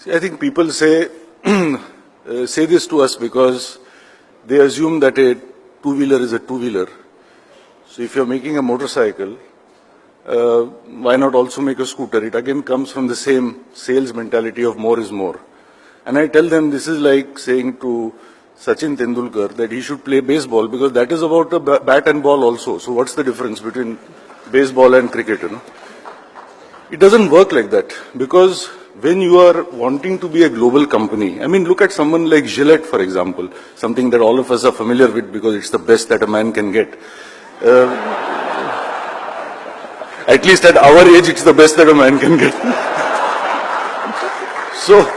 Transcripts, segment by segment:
See, I think people say say this to us because they assume that a two-wheeler is a two-wheeler. So if you're making a motorcycle, why not also make a scooter? It again comes from the same sales mentality of more is more. And I tell them this is like saying to Sachin Tendulkar that he should play baseball because that is about a bat and ball also. So what's the difference between baseball and cricket? It doesn't work like that because when you are wanting to be a global company, I mean, look at someone like Gillette, for example, something that all of us are familiar with because it's the best that a man can get. At least at our age, it's the best that a man can get. So,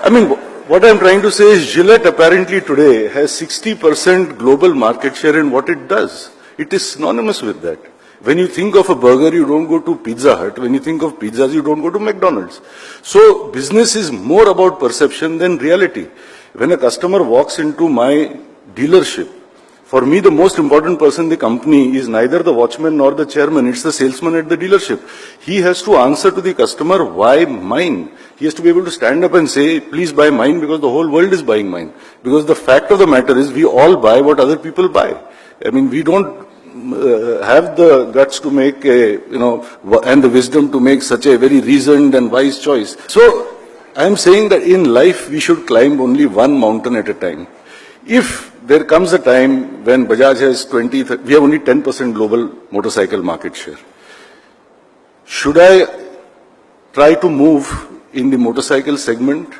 I mean, what I'm trying to say is Gillette apparently today has 60% global market share in what it does. It is synonymous with that. When you think of a burger, you don't go to Pizza Hut. When you think of pizzas, you don't go to McDonald's. So business is more about perception than reality. When a customer walks into my dealership, for me, the most important person in the company is neither the watchman nor the chairman. It's the salesman at the dealership. He has to answer to the customer, why mine? He has to be able to stand up and say, please buy mine because the whole world is buying mine. Because the fact of the matter is we all buy what other people buy. I mean, we don't have the guts to make and the wisdom to make such a very reasoned and wise choice. So I am saying that in life we should climb only one mountain at a time. If there comes a time when Bajaj has we have only 10% global motorcycle market share. Should I try to move in the motorcycle segment,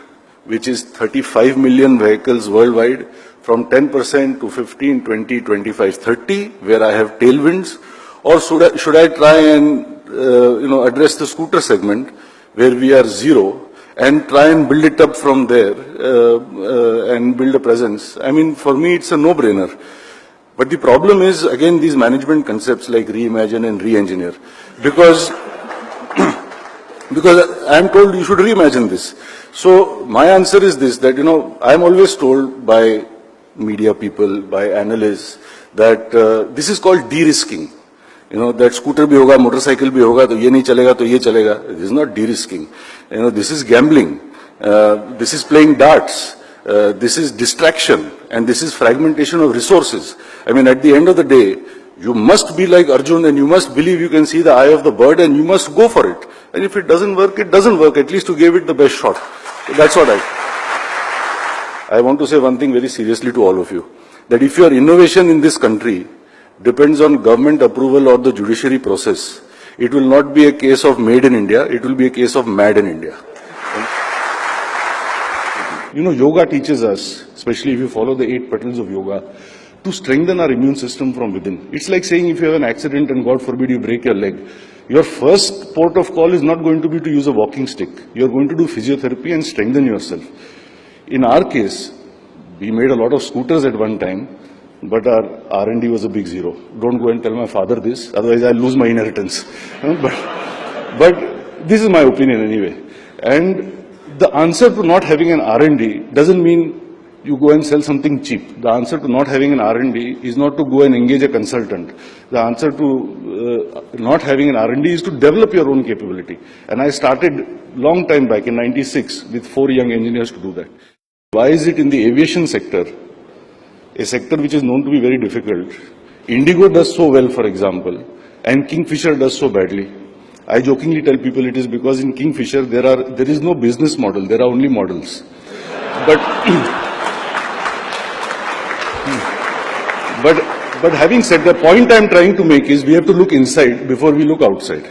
which is 35 million vehicles worldwide, from 10% to 15, 20, 25, 30, where I have tailwinds, or should I try and address the scooter segment, where we are zero, and try and build it up from there and build a presence? I mean, for me, it's a no-brainer. But the problem is, again, these management concepts like reimagine and re-engineer, because I'm told you should reimagine this. So my answer is this, that, I'm always told by media people, by analysts, that this is called de-risking. That scooter bhi hoga, motorcycle bhi hoga, to ye nahi chalega, to ye chalega. This is not de-risking. This is gambling. This is playing darts. This is distraction. And this is fragmentation of resources. I mean, at the end of the day, you must be like Arjun and you must believe you can see the eye of the bird and you must go for it. And if it doesn't work, it doesn't work. At least you gave it the best shot. That's what I want to say one thing very seriously to all of you, that if your innovation in this country depends on government approval or the judiciary process, it will not be a case of made in India, it will be a case of mad in India. Yoga teaches us, especially if you follow the 8 petals of yoga, to strengthen our immune system from within. It's like saying if you have an accident and God forbid you break your leg, your first port of call is not going to be to use a walking stick. You're going to do physiotherapy and strengthen yourself. In our case, we made a lot of scooters at one time, but our R&D was a big zero. Don't go and tell my father this, otherwise I'll lose my inheritance. But this is my opinion anyway. And the answer to not having an R&D doesn't mean you go and sell something cheap. The answer to not having an R&D is not to go and engage a consultant. The answer to not having an R&D is to develop your own capability. And I started long time back in '96 with 4 young engineers to do that. Why is it in the aviation sector, a sector which is known to be very difficult, Indigo does so well, for example, and Kingfisher does so badly? I jokingly tell people it is because in Kingfisher there is no business model, there are only models. But having said that, the point I'm trying to make is we have to look inside before we look outside.